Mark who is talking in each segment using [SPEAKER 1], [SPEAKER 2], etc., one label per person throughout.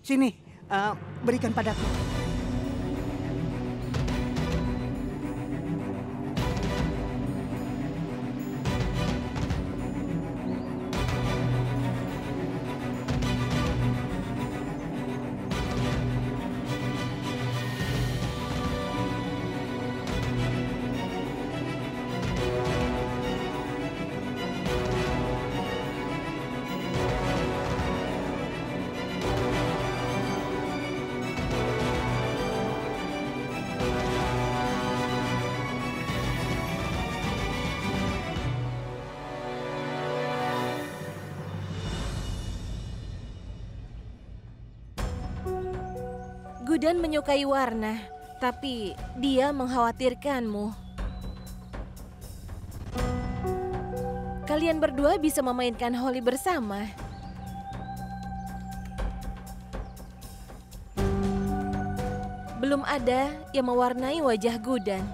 [SPEAKER 1] Sini, berikan padaku.
[SPEAKER 2] Gudan menyukai warna, tapi dia mengkhawatirkanmu. Kalian berdua bisa memainkan Holi bersama. Belum ada yang mewarnai wajah Gudan.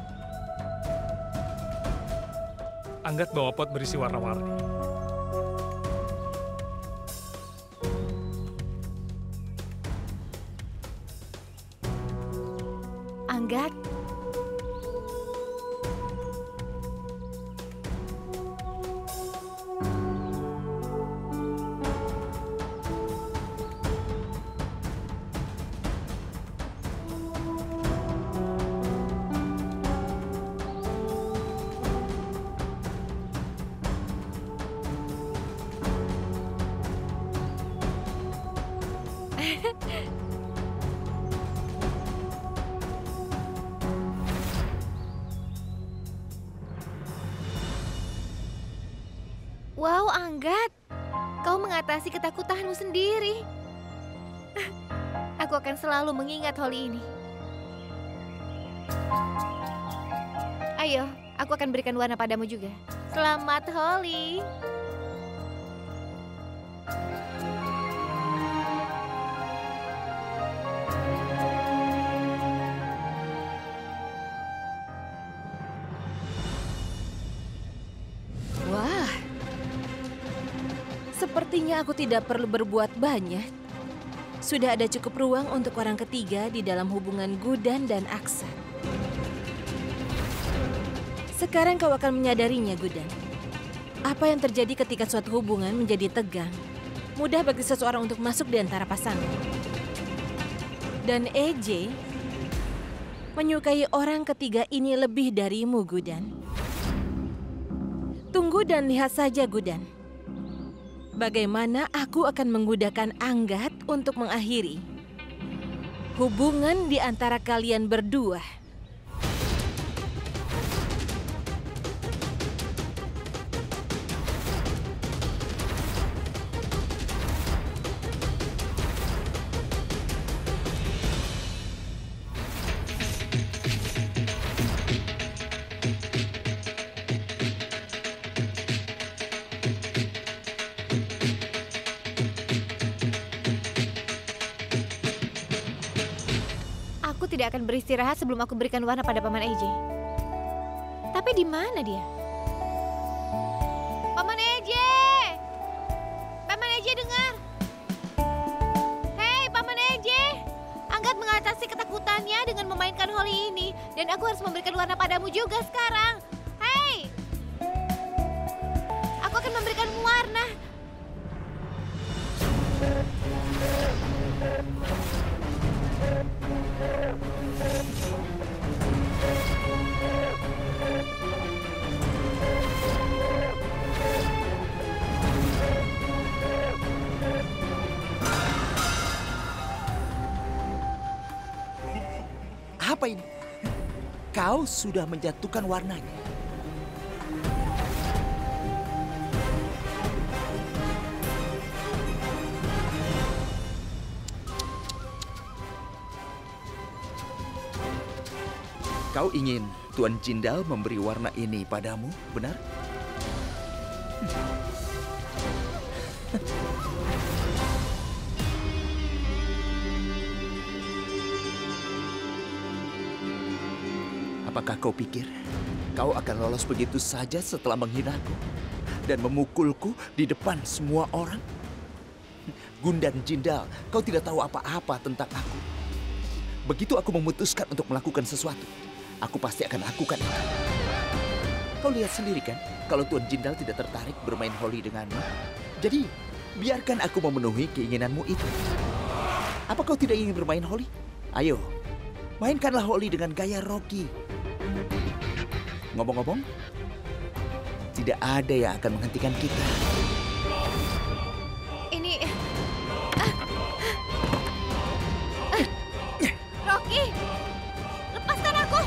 [SPEAKER 3] Anggat bawa pot berisi warna-warni.
[SPEAKER 2] Anggat. Wow, Anggat. Kau mengatasi ketakutanmu sendiri. Aku akan selalu mengingat Holi ini. Ayo, aku akan berikan warna padamu juga. Selamat Holi. Wah. Sepertinya aku tidak perlu berbuat banyak. Sudah ada cukup ruang untuk orang ketiga di dalam hubungan Gudan dan Aksan. Sekarang kau akan menyadarinya, Gudan. Apa yang terjadi ketika suatu hubungan menjadi tegang? Mudah bagi seseorang untuk masuk di antara pasangan. Dan EJ menyukai orang ketiga ini lebih darimu, Gudan. Tunggu dan lihat saja, Gudan. Bagaimana aku akan menggunakan Anggat untuk mengakhiri hubungan di antara kalian berdua. Aku tidak akan beristirahat sebelum aku berikan warna pada Paman EJ. Tapi di mana dia? Paman EJ! Paman EJ dengar! Hei, Paman EJ! Anggat mengatasi ketakutannya dengan memainkan Holi ini. Dan aku harus memberikan warna padamu juga sekarang. Hei! Aku akan memberikanmu warna.
[SPEAKER 4] Apa ini? Kau sudah menjatuhkan warnanya. Kau ingin Tuan Jindal memberi warna ini padamu, benar? Apakah kau pikir kau akan lolos begitu saja setelah menghinaku dan memukulku di depan semua orang? Gundan Jindal, kau tidak tahu apa-apa tentang aku. Begitu aku memutuskan untuk melakukan sesuatu, aku pasti akan lakukan itu. Kau lihat sendiri kan, kalau Tuan Jindal tidak tertarik bermain holi denganmu. Jadi, biarkan aku memenuhi keinginanmu itu. Apa kau tidak ingin bermain holi? Ayo, mainkanlah holi dengan gaya Rocky. Ngomong-ngomong, tidak ada yang akan menghentikan kita.
[SPEAKER 2] Ini... Rocky! Lepaskan aku!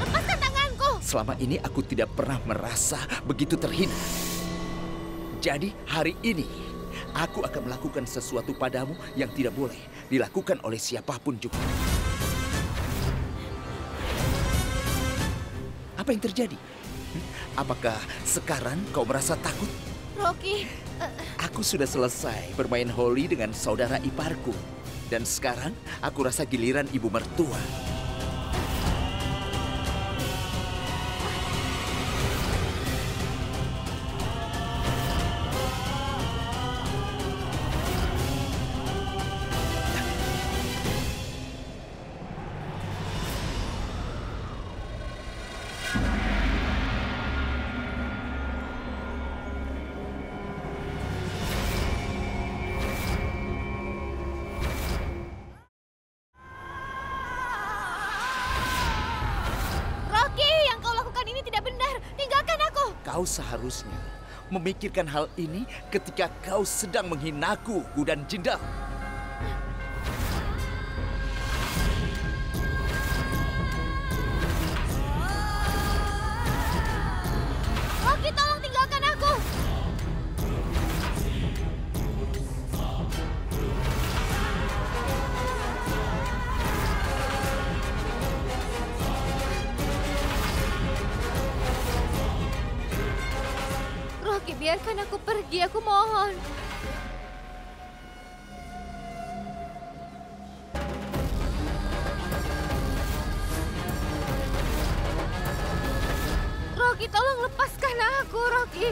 [SPEAKER 2] Lepaskan tanganku!
[SPEAKER 4] Selama ini aku tidak pernah merasa begitu terhina. Jadi hari ini, aku akan melakukan sesuatu padamu yang tidak boleh dilakukan oleh siapapun juga. Apa yang terjadi? Apakah sekarang kau merasa takut?
[SPEAKER 2] Rocky...
[SPEAKER 4] Aku sudah selesai bermain holi dengan saudara iparku. Dan sekarang aku rasa giliran ibu mertua. Kau seharusnya memikirkan hal ini ketika kau sedang menghinaku, Gundan Jindal.
[SPEAKER 2] Rocky, tolong tinggalkan aku! Rocky, biarkan aku pergi, aku mohon. Rocky, tolong lepaskan aku, Rocky.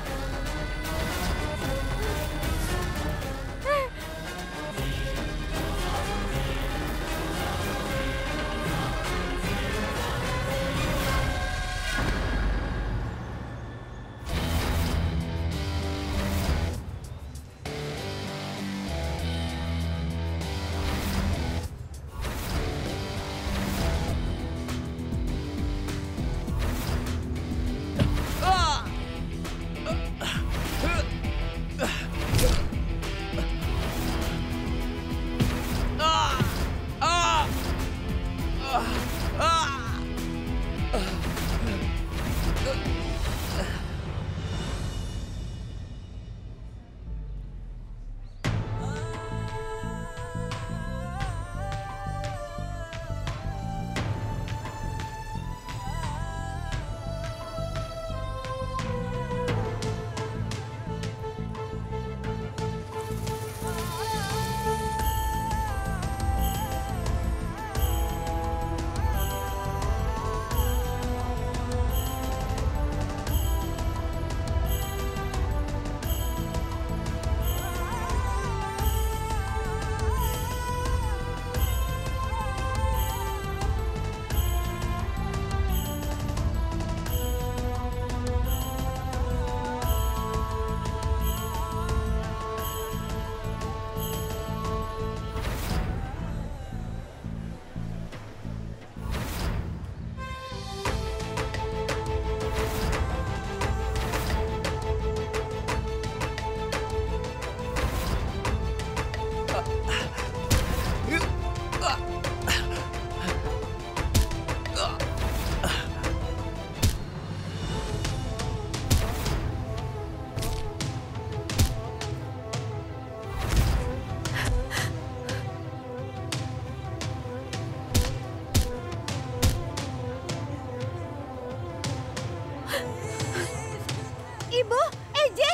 [SPEAKER 2] Ibu, Eje!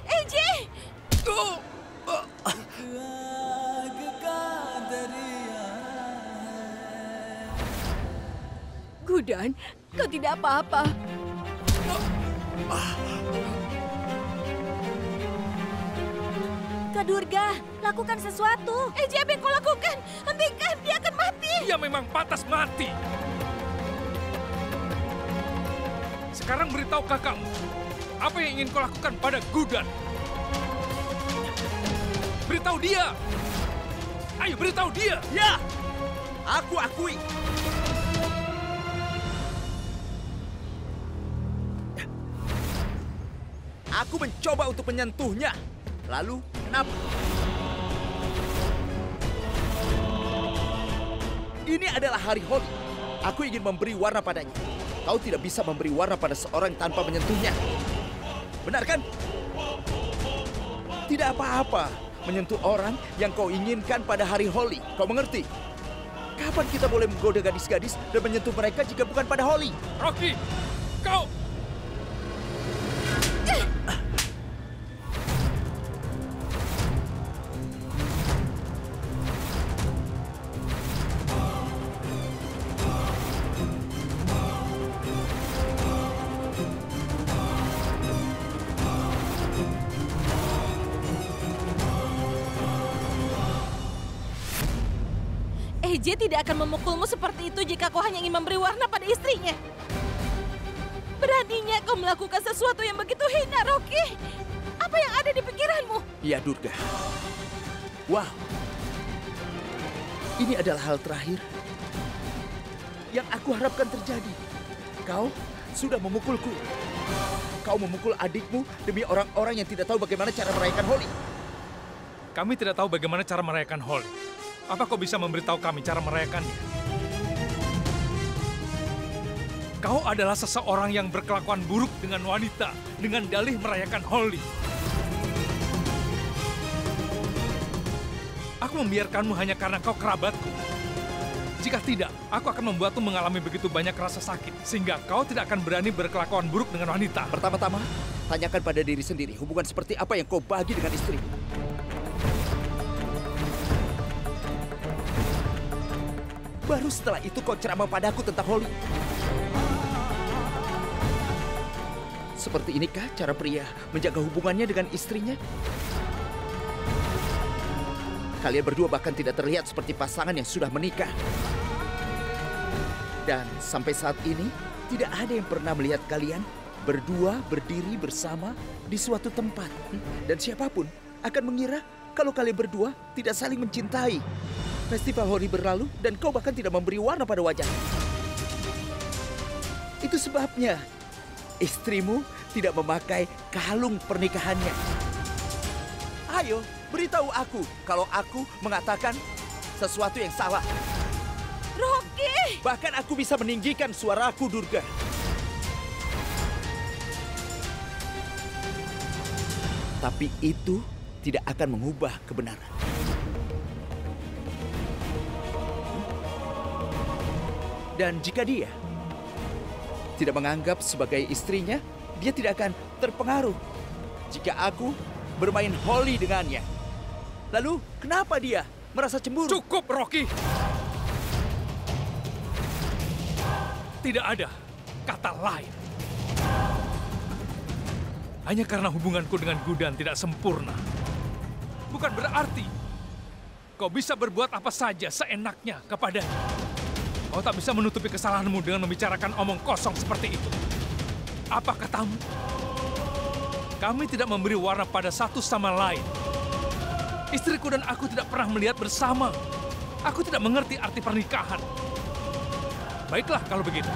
[SPEAKER 2] Eje!
[SPEAKER 1] Gundan, kau tidak apa-apa.
[SPEAKER 2] Kak Durga, lakukan sesuatu.
[SPEAKER 1] Eji, apa yang kau lakukan? Hentikan, dia akan mati.
[SPEAKER 3] Dia memang pantas mati. Sekarang beritahu kakakmu, apa yang ingin kau lakukan pada Gudan? Beritahu dia. Ayo beritahu dia.
[SPEAKER 4] Ya, aku akui. Aku mencoba untuk menyentuhnya. Lalu, kenapa? Ini adalah hari Holi. Aku ingin memberi warna padanya. Kau tidak bisa memberi warna pada seorang tanpa menyentuhnya. Benar kan? Tidak apa-apa menyentuh orang yang kau inginkan pada hari Holi. Kau mengerti? Kapan kita boleh menggoda gadis-gadis dan menyentuh mereka jika bukan pada Holi?
[SPEAKER 3] Rocky, kau...
[SPEAKER 2] Eje tidak akan memukulmu seperti itu jika kau hanya ingin memberi warna pada istrinya. Beraninya kau melakukan sesuatu yang begitu hina, Rocky. Apa yang ada di pikiranmu?
[SPEAKER 4] Ya, Durga. Wow. Ini adalah hal terakhir yang aku harapkan terjadi. Kau sudah memukulku. Kau memukul adikmu demi orang-orang yang tidak tahu bagaimana cara merayakan Holi.
[SPEAKER 3] Kami tidak tahu bagaimana cara merayakan Holi. Apa kau bisa memberitahu kami cara merayakannya? Kau adalah seseorang yang berkelakuan buruk dengan wanita dengan dalih merayakan Holi. Aku membiarkanmu hanya karena kau kerabatku. Jika tidak, aku akan membuatmu mengalami begitu banyak rasa sakit sehingga kau tidak akan berani berkelakuan buruk dengan wanita.
[SPEAKER 4] Pertama-tama, tanyakan pada diri sendiri hubungan seperti apa yang kau bagi dengan istrimu. Baru setelah itu kau ceramah padaku tentang Holi. Seperti inikah cara pria menjaga hubungannya dengan istrinya? Kalian berdua bahkan tidak terlihat seperti pasangan yang sudah menikah. Dan sampai saat ini, tidak ada yang pernah melihat kalian berdua berdiri bersama di suatu tempat. Dan siapapun akan mengira kalau kalian berdua tidak saling mencintai. Festival Holi berlalu dan kau bahkan tidak memberi warna pada wajah. Itu sebabnya istrimu tidak memakai kalung pernikahannya. Ayo, beritahu aku kalau aku mengatakan sesuatu yang salah.
[SPEAKER 2] Rocky!
[SPEAKER 4] Bahkan aku bisa meninggikan suaraku, Durga. Tapi itu tidak akan mengubah kebenaran. Dan jika dia tidak menganggap sebagai istrinya, dia tidak akan terpengaruh jika aku bermain Holi dengannya. Lalu, kenapa dia merasa cemburu?
[SPEAKER 3] Cukup, Rocky! Tidak ada kata lain. Hanya karena hubunganku dengan Gudan tidak sempurna. Bukan berarti kau bisa berbuat apa saja seenaknya kepadanya. Kau tak bisa menutupi kesalahanmu dengan membicarakan omong kosong seperti itu. Apa katamu? Kami tidak memberi warna pada satu sama lain. Istriku dan aku tidak pernah melihat bersama. Aku tidak mengerti arti pernikahan. Baiklah kalau begitu.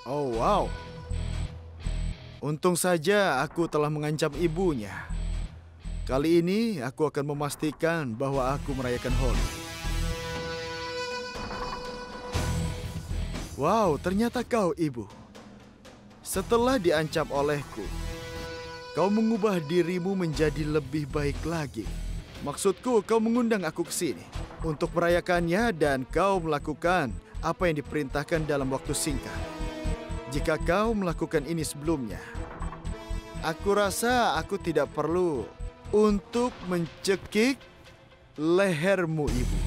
[SPEAKER 5] Oh, wow. Untung saja aku telah mengancam ibunya. Kali ini aku akan memastikan bahwa aku merayakan Holi. Wow, ternyata kau ibu. Setelah diancam olehku, kau mengubah dirimu menjadi lebih baik lagi. Maksudku, kau mengundang aku ke sini untuk merayakannya dan kau melakukan apa yang diperintahkan dalam waktu singkat. Jika kau melakukan ini sebelumnya, aku rasa aku tidak perlu untuk mencekik lehermu, Ibu.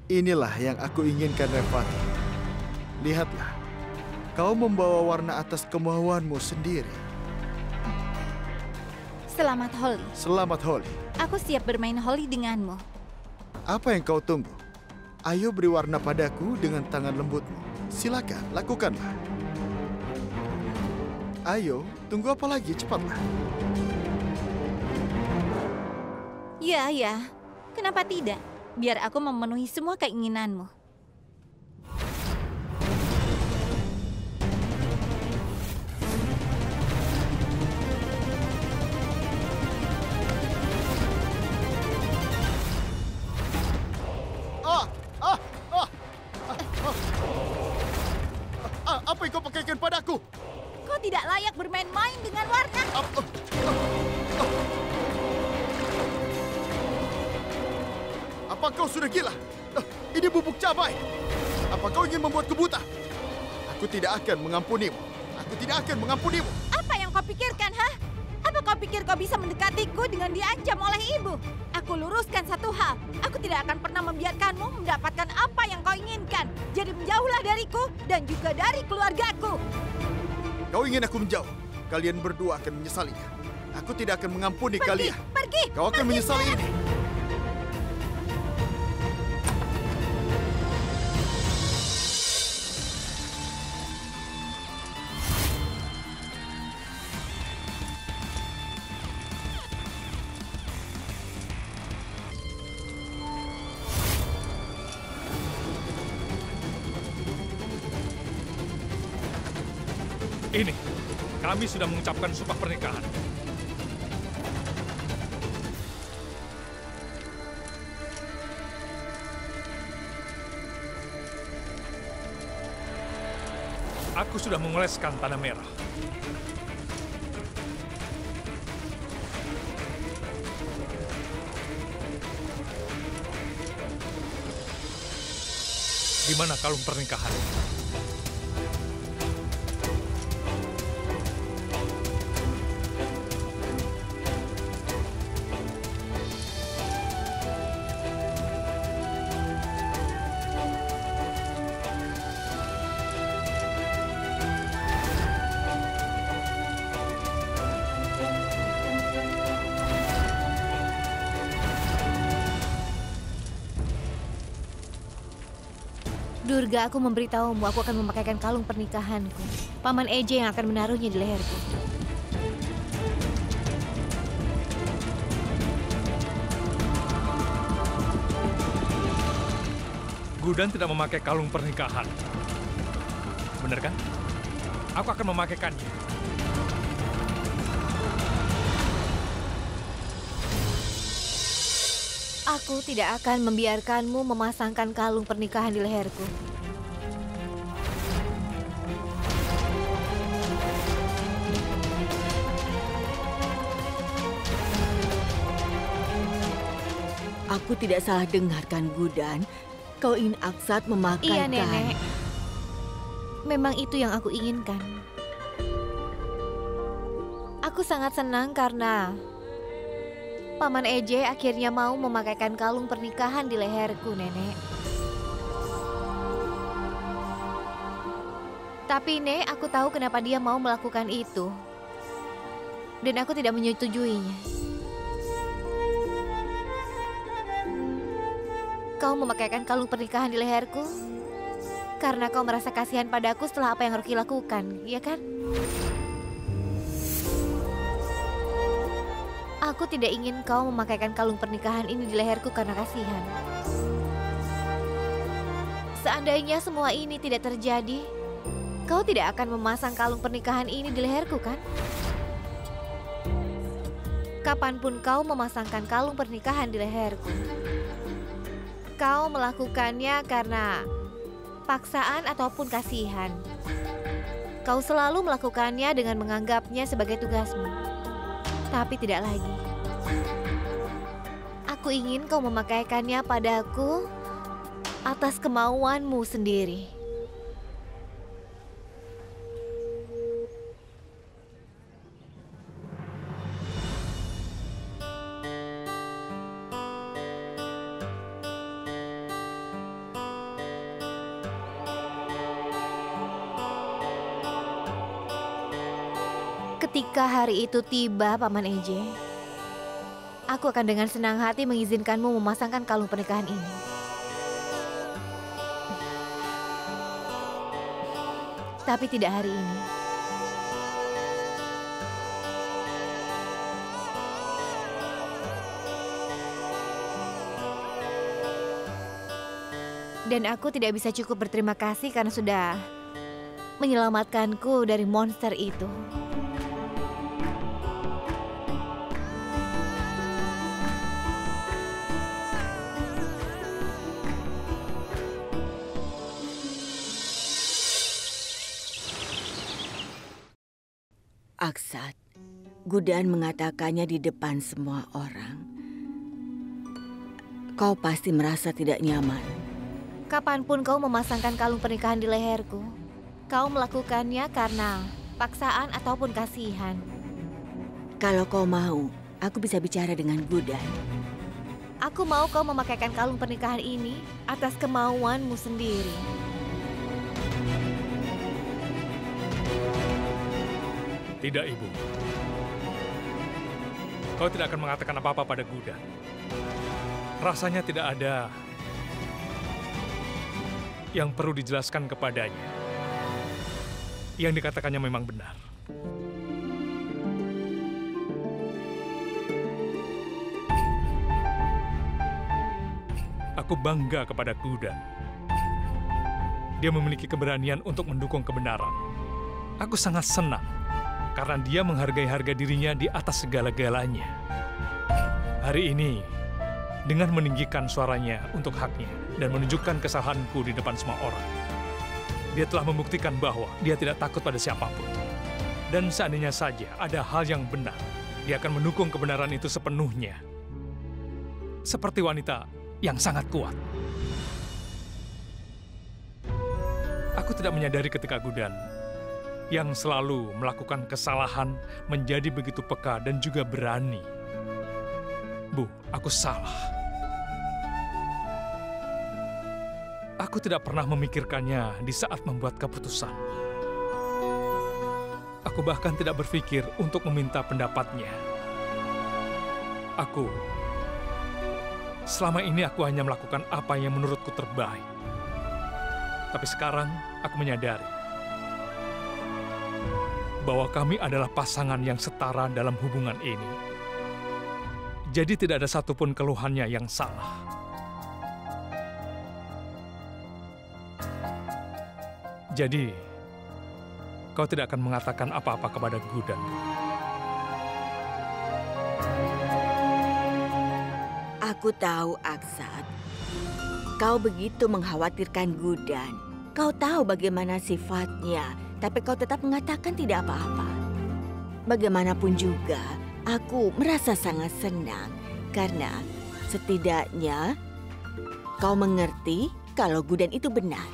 [SPEAKER 5] Inilah yang aku inginkan, Revati. Lihatlah, kau membawa warna atas kemauanmu sendiri.
[SPEAKER 1] Selamat Holi.
[SPEAKER 5] Selamat Holi.
[SPEAKER 1] Aku siap bermain Holi denganmu.
[SPEAKER 5] Apa yang kau tunggu? Ayo beri warna padaku dengan tangan lembutmu. Silakan, lakukanlah. Ayo, tunggu apa lagi? Cepatlah.
[SPEAKER 1] Ya, ya. Kenapa tidak? Biar aku memenuhi semua keinginanmu.
[SPEAKER 5] Apa yang kau pakaikan padaku?
[SPEAKER 1] Kau tidak layak bermain-main dengan warna.
[SPEAKER 5] Apa kau sudah gila? Ini bubuk cabai. Apa kau ingin membuatku buta? Aku tidak akan mengampunimu. Aku tidak akan mengampunimu.
[SPEAKER 1] Apa yang kau pikirkan, ha? Apa kau pikir kau bisa mendekatiku dengan diancam oleh ibu? Aku luruskan satu hal. Aku tidak akan pernah membiarkanmu mendapatkan apa yang kau inginkan. Jadi menjauhlah dariku dan juga dari keluargaku.
[SPEAKER 5] Kau ingin aku menjauh? Kalian berdua akan menyesalinya. Aku tidak akan mengampuni kalian.
[SPEAKER 1] Pergi!
[SPEAKER 5] Kau akan menyesali ini.
[SPEAKER 3] Ini, kami sudah mengucapkan sumpah pernikahan. Aku sudah mengoleskan tanah merah. Di mana kalung pernikahan?
[SPEAKER 2] Durga, aku memberitahumu aku akan memakaikan kalung pernikahanku. Paman Eje yang akan menaruhnya di leherku.
[SPEAKER 3] Gudan tidak memakai kalung pernikahan. Benar kan? Aku akan memakaikannya.
[SPEAKER 2] Aku tidak akan membiarkanmu memasangkan kalung pernikahan di leherku.
[SPEAKER 6] Aku tidak salah dengarkan, Gudan. Kau ingin Aksat memakaikan...
[SPEAKER 2] Iya, Nenek. Memang itu yang aku inginkan. Aku sangat senang karena Paman Eje akhirnya mau memakaikan kalung pernikahan di leherku, Nenek. Tapi, Nek, aku tahu kenapa dia mau melakukan itu. Dan aku tidak menyetujuinya. Kau memakaikan kalung pernikahan di leherku karena kau merasa kasihan padaku setelah apa yang Rocky lakukan, iya kan? Aku tidak ingin kau memakaikan kalung pernikahan ini di leherku karena kasihan. Seandainya semua ini tidak terjadi, kau tidak akan memasang kalung pernikahan ini di leherku, kan?
[SPEAKER 7] Kapanpun kau memasangkan kalung pernikahan di leherku, kau melakukannya karena paksaan ataupun kasihan. Kau selalu melakukannya dengan menganggapnya sebagai tugasmu. Tapi tidak lagi. Aku ingin kau memakaikannya padaku atas kemauanmu sendiri. Ketika hari itu tiba, Paman Eje, aku akan dengan senang hati mengizinkanmu memasangkan kalung pernikahan ini. Tapi tidak hari ini. Dan aku tidak bisa cukup berterima kasih karena sudah menyelamatkanku dari monster itu.
[SPEAKER 6] Aksat, Gudan mengatakannya di depan semua orang. Kau pasti merasa tidak nyaman.
[SPEAKER 7] Kapanpun kau memasangkan kalung pernikahan di leherku, kau melakukannya karena paksaan ataupun kasihan.
[SPEAKER 6] Kalau kau mau, aku bisa bicara dengan Gudan.
[SPEAKER 7] Aku mau kau memakaikan kalung pernikahan ini atas kemauanmu sendiri.
[SPEAKER 3] Tidak, Ibu. Kau tidak akan mengatakan apa-apa pada Gudan. Rasanya tidak ada yang perlu dijelaskan kepadanya. Yang dikatakannya memang benar. Aku bangga kepada Gudan. Dia memiliki keberanian untuk mendukung kebenaran. Aku sangat senang karena dia menghargai harga dirinya di atas segala-galanya. Hari ini, dengan meninggikan suaranya untuk haknya dan menunjukkan kesalahanku di depan semua orang, dia telah membuktikan bahwa dia tidak takut pada siapapun. Dan seandainya saja ada hal yang benar, dia akan mendukung kebenaran itu sepenuhnya. Seperti wanita yang sangat kuat. Aku tidak menyadari ketika Gudan yang selalu melakukan kesalahan menjadi begitu peka dan juga berani. Bu, aku salah. Aku tidak pernah memikirkannya di saat membuat keputusan. Aku bahkan tidak berpikir untuk meminta pendapatnya. Selama ini aku hanya melakukan apa yang menurutku terbaik. Tapi sekarang aku menyadari bahwa kami adalah pasangan yang setara dalam hubungan ini. Jadi tidak ada satupun keluhannya yang salah. Jadi, kau tidak akan mengatakan apa-apa kepada Gudan.
[SPEAKER 6] Aku tahu, Aksat. Kau begitu mengkhawatirkan Gudan. Kau tahu bagaimana sifatnya, tapi kau tetap mengatakan tidak apa-apa. Bagaimanapun juga, aku merasa sangat senang karena setidaknya kau mengerti kalau Gudan itu benar.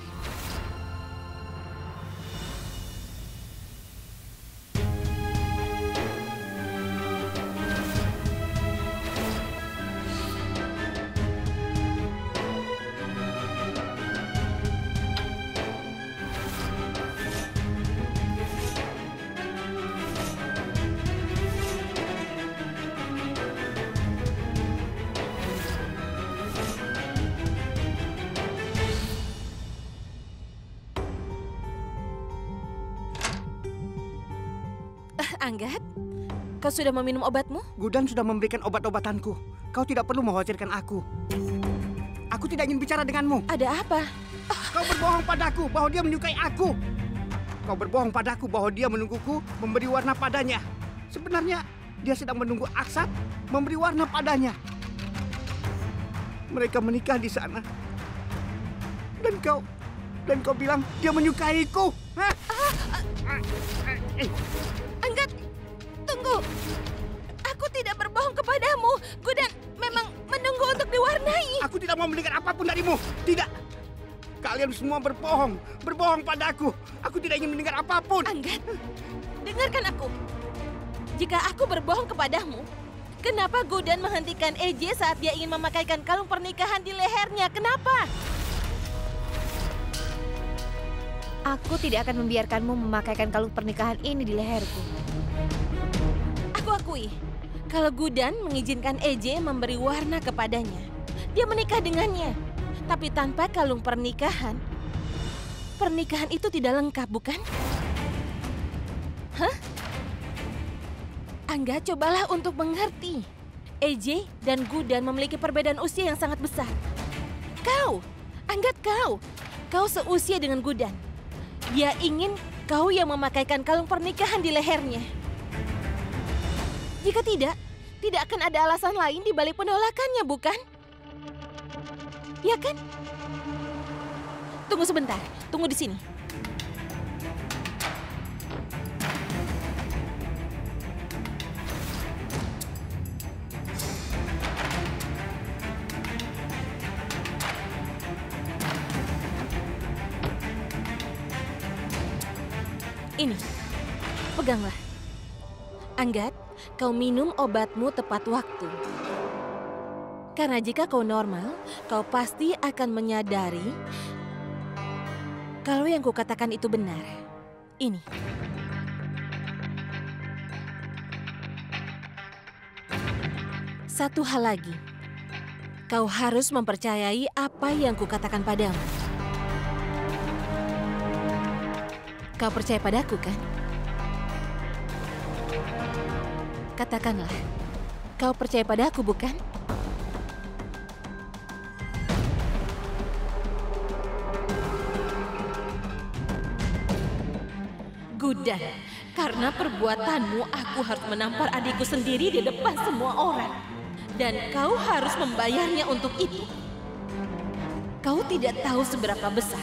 [SPEAKER 2] Anggat, kau sudah meminum obatmu?
[SPEAKER 8] Gudan sudah memberikan obat-obatanku. Kau tidak perlu mengkhawatirkan aku. Aku tidak ingin bicara denganmu.
[SPEAKER 2] Ada apa?
[SPEAKER 8] Kau berbohong padaku bahwa dia menyukai aku. Kau berbohong padaku bahwa dia menungguku memberi warna padanya. Sebenarnya dia sedang menunggu Aksat memberi warna padanya. Mereka menikah di sana. Dan kau bilang dia menyukaiku. Hah?
[SPEAKER 2] Anggat, tunggu. Aku tidak berbohong kepadamu. Gudan memang menunggu untuk diwarnai.
[SPEAKER 8] Aku tidak mau mendengar apapun darimu. Tidak. Kalian semua berbohong padaku. Aku tidak ingin mendengar apapun.
[SPEAKER 2] Anggat, dengarkan aku. Jika aku berbohong kepadamu, kenapa Gudan menghentikan EJ saat dia ingin memakaikan kalung pernikahan di lehernya? Kenapa?
[SPEAKER 7] Aku tidak akan membiarkanmu memakaikan kalung pernikahan ini di leherku.
[SPEAKER 2] Aku akui, kalau Gudan mengizinkan EJ memberi warna kepadanya, dia menikah dengannya. Tapi tanpa kalung pernikahan, pernikahan itu tidak lengkap, bukan? Hah? Angga, cobalah untuk mengerti. EJ dan Gudan memiliki perbedaan usia yang sangat besar. Kau seusia dengan Gudan. Dia ingin kau yang memakaikan kalung pernikahan di lehernya. Jika tidak akan ada alasan lain di balik penolakannya, bukan? Ya kan? Tunggu sebentar, tunggu di sini. Ini, peganglah. Anggat, kau minum obatmu tepat waktu. Karena jika kau normal, kau pasti akan menyadari kalau yang kukatakan itu benar. Ini. Satu hal lagi. Kau harus mempercayai apa yang kukatakan padamu. Kau percaya padaku, kan? Katakanlah, kau percaya padaku, bukan? Gudan, karena perbuatanmu aku harus menampar adikku sendiri di depan semua orang. Dan kau harus membayarnya untuk itu. Kau tidak tahu seberapa besar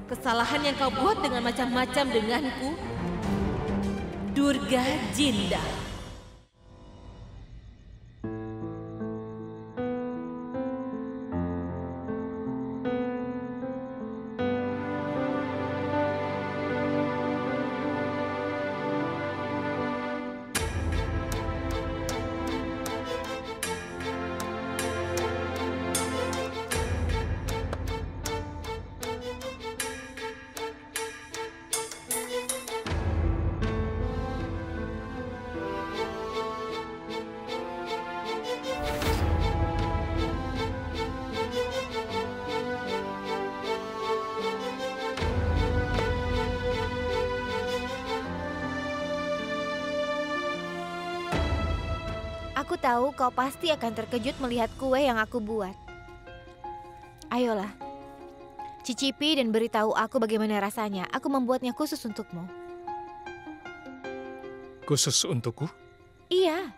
[SPEAKER 2] kesalahan yang kau buat dengan macam-macam denganku, Durga Jindal.
[SPEAKER 7] Aku tahu kau pasti akan terkejut melihat kue yang aku buat. Ayolah, cicipi dan beritahu aku bagaimana rasanya. Aku membuatnya khusus untukmu.
[SPEAKER 3] Khusus untukku?
[SPEAKER 7] Iya.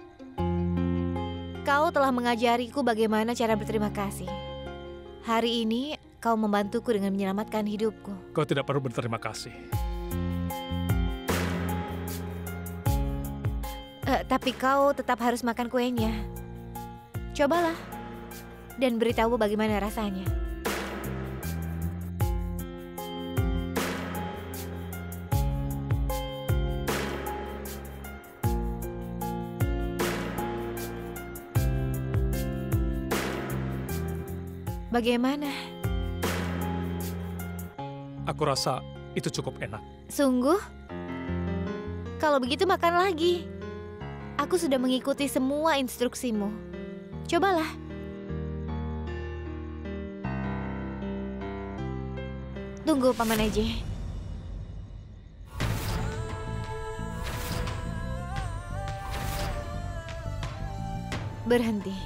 [SPEAKER 7] Kau telah mengajariku bagaimana cara berterima kasih. Hari ini kau membantuku dengan menyelamatkan hidupku.
[SPEAKER 3] Kau tidak perlu berterima kasih.
[SPEAKER 7] Tapi kau tetap harus makan kuenya. Cobalah dan beritahu bagaimana rasanya. Bagaimana?
[SPEAKER 3] Aku rasa itu cukup enak.
[SPEAKER 7] Sungguh? Kalau begitu makan lagi. Aku sudah mengikuti semua instruksimu. Cobalah. Tunggu, Paman aja. Berhenti.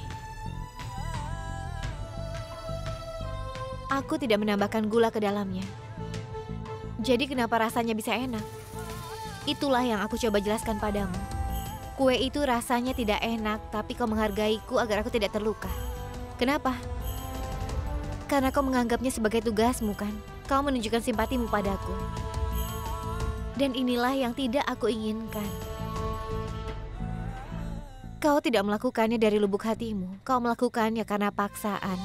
[SPEAKER 7] Aku tidak menambahkan gula ke dalamnya. Jadi kenapa rasanya bisa enak? Itulah yang aku coba jelaskan padamu. Kue itu rasanya tidak enak, tapi kau menghargaiku agar aku tidak terluka. Kenapa? Karena kau menganggapnya sebagai tugasmu kan? Kau menunjukkan simpatimu padaku. Dan inilah yang tidak aku inginkan. Kau tidak melakukannya dari lubuk hatimu. Kau melakukannya karena paksaan.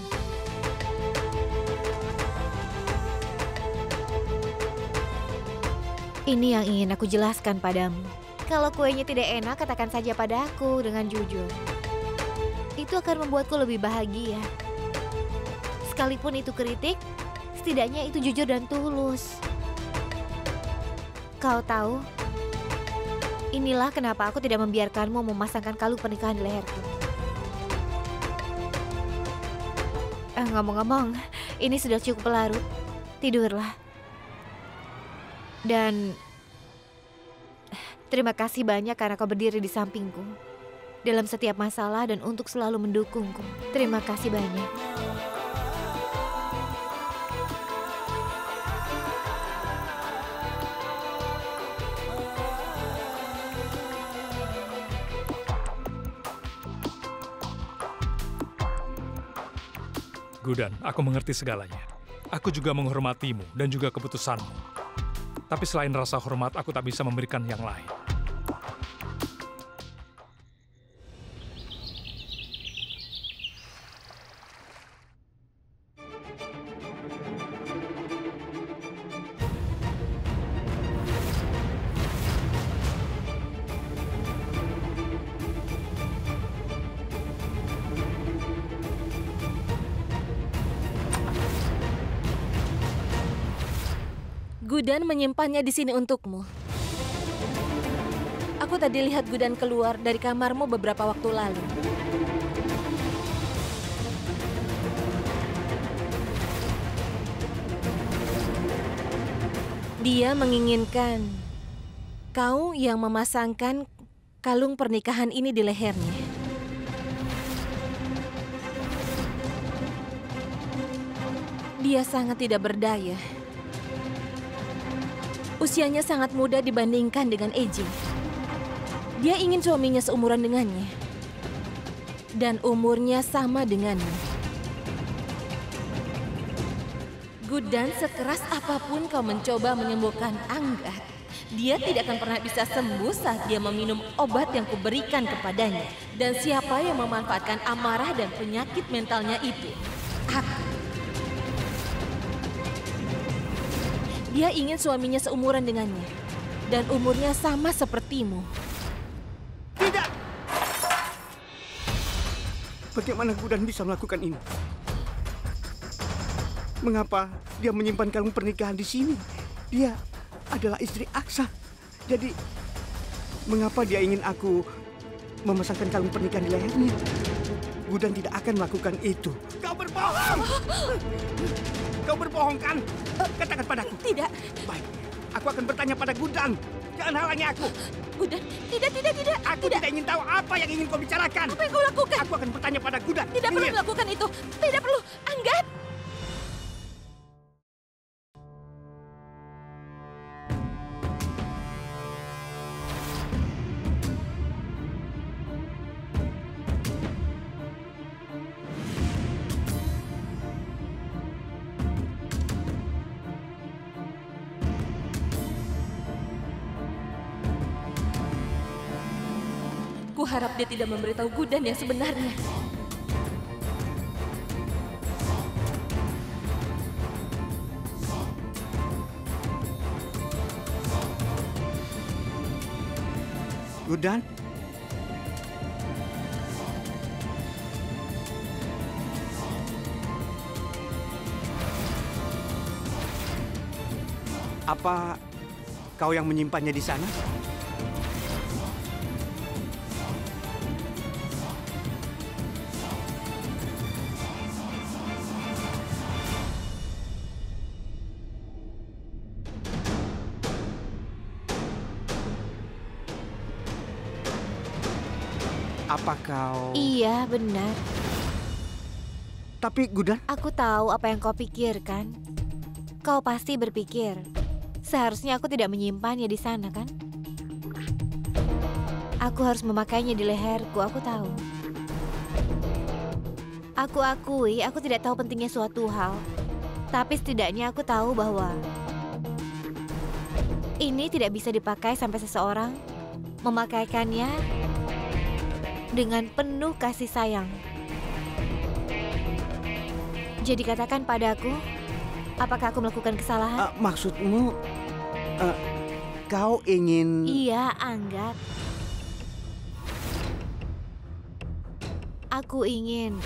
[SPEAKER 7] Ini yang ingin aku jelaskan padamu. Kalau kuenya tidak enak, katakan saja padaku dengan jujur. Itu akan membuatku lebih bahagia. Sekalipun itu kritik, setidaknya itu jujur dan tulus. Kau tahu, inilah kenapa aku tidak membiarkanmu memasangkan kalung pernikahan di leherku. Ngomong-ngomong, ini sudah cukup larut. Tidurlah. Dan terima kasih banyak karena kau berdiri di sampingku dalam setiap masalah dan untuk selalu mendukungku. Terima kasih banyak.
[SPEAKER 3] Gudan, aku mengerti segalanya. Aku juga menghormatimu dan juga keputusanmu. Tapi selain rasa hormat, aku tak bisa memberikan yang lain.
[SPEAKER 2] Gudan menyimpannya di sini untukmu. Aku tadi lihat Gudan keluar dari kamarmu beberapa waktu lalu. Dia menginginkan kau yang memasangkan kalung pernikahan ini di lehernya. Dia sangat tidak berdaya. Usianya sangat muda dibandingkan dengan Eji. Dia ingin suaminya seumuran dengannya. Dan umurnya sama dengannya. Gudan, sekeras apapun kau mencoba menyembuhkan Anggat, dia tidak akan pernah bisa sembuh saat dia meminum obat yang kuberikan kepadanya. Dan siapa yang memanfaatkan amarah dan penyakit mentalnya itu? Aku. Dia ingin suaminya seumuran dengannya. Dan umurnya sama sepertimu.
[SPEAKER 8] Tidak! Bagaimana Gudan bisa melakukan ini? Mengapa dia menyimpan kalung pernikahan di sini? Dia adalah istri Aksa. Jadi, mengapa dia ingin aku memasangkan kalung pernikahan di lehernya? Gudan tidak akan melakukan itu. Kau berbohong! Kau berbohong kan? Katakan padaku.
[SPEAKER 2] Tidak.
[SPEAKER 8] Baik, aku akan bertanya pada Gudan. Jangan halangi aku.
[SPEAKER 2] Gudan, tidak.
[SPEAKER 8] Aku tidak ingin tahu apa yang ingin kau bicarakan.
[SPEAKER 2] Apa yang kau lakukan?
[SPEAKER 8] Aku akan bertanya pada Gudan.
[SPEAKER 2] Tidak perlu melakukan itu. Tidak perlu. Anggat. Kuharap dia tidak memberitahu Gudan yang sebenarnya.
[SPEAKER 8] Gudan? Apa kau yang menyimpannya di sana? Apa kau...
[SPEAKER 7] Iya, benar.
[SPEAKER 8] Tapi Gudan...
[SPEAKER 7] Aku tahu apa yang kau pikirkan. Kau pasti berpikir, seharusnya aku tidak menyimpannya di sana, kan? Aku harus memakainya di leherku, aku tahu. Aku akui, aku tidak tahu pentingnya suatu hal. Tapi setidaknya aku tahu bahwa ini tidak bisa dipakai sampai seseorang memakaikannya dengan penuh kasih sayang. Jadi katakan padaku, apakah aku melakukan kesalahan?
[SPEAKER 8] Maksudmu, kau ingin...
[SPEAKER 7] Iya, Anggat. Aku ingin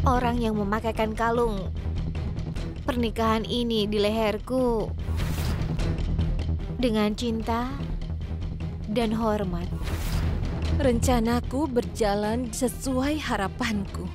[SPEAKER 7] orang yang memakaikan kalung pernikahan ini di leherku dengan cinta dan hormat.
[SPEAKER 2] Rencanaku berjalan sesuai harapanku.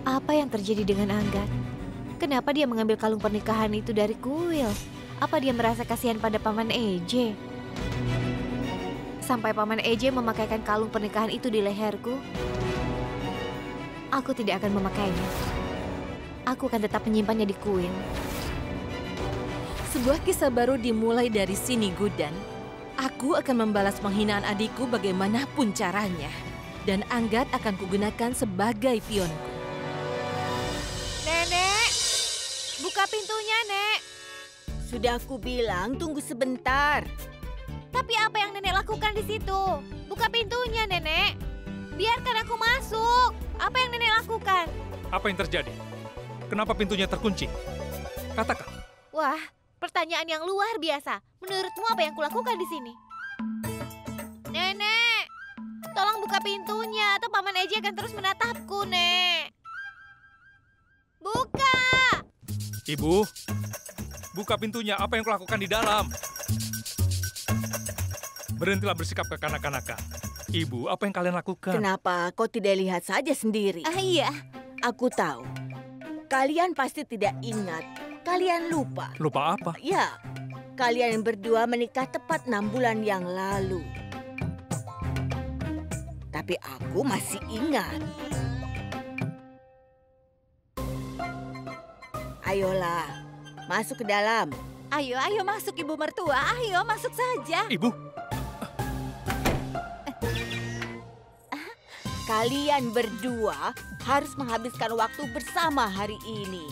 [SPEAKER 7] Apa yang terjadi dengan Anggat? Kenapa dia mengambil kalung pernikahan itu dari kuil? Apa dia merasa kasihan pada Paman EJ? Sampai Paman EJ memakaikan kalung pernikahan itu di leherku, aku tidak akan memakainya. Aku akan tetap menyimpannya di kuil.
[SPEAKER 2] Sebuah kisah baru dimulai dari sini, Gudan. Aku akan membalas penghinaan adikku bagaimanapun caranya. Dan Anggat akan kugunakan sebagai pionku.
[SPEAKER 7] Nenek, buka pintunya, Nek.
[SPEAKER 6] Sudah aku bilang tunggu sebentar.
[SPEAKER 7] Tapi apa yang Nenek lakukan di situ? Buka pintunya, Nenek. Biarkan aku masuk. Apa yang Nenek lakukan?
[SPEAKER 3] Apa yang terjadi? Kenapa pintunya terkunci? Katakan.
[SPEAKER 7] Wah, pertanyaan yang luar biasa. Menurutmu apa yang kulakukan di sini? Nenek, tolong buka pintunya atau Paman EJ akan terus menatapku, Nek. Buka!
[SPEAKER 3] Ibu, buka pintunya. Apa yang kulakukan di dalam? Berhentilah bersikap kekanak-kanakan. Ibu, apa yang kalian lakukan?
[SPEAKER 6] Kenapa kau tidak lihat saja sendiri?
[SPEAKER 1] Iya.
[SPEAKER 6] Aku tahu. Kalian pasti tidak ingat. Kalian lupa.
[SPEAKER 3] Lupa apa?
[SPEAKER 6] Ya, kalian berdua menikah tepat 6 bulan yang lalu. Tapi aku masih ingat. Ayolah, masuk ke dalam.
[SPEAKER 1] Ayo, ayo masuk Ibu Mertua. Ayo masuk saja.
[SPEAKER 3] Ibu,
[SPEAKER 6] Kalian berdua harus menghabiskan waktu bersama hari ini.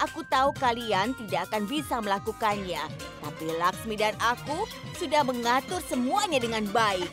[SPEAKER 6] Aku tahu kalian tidak akan bisa melakukannya, tapi Laksmi dan aku sudah mengatur semuanya dengan baik.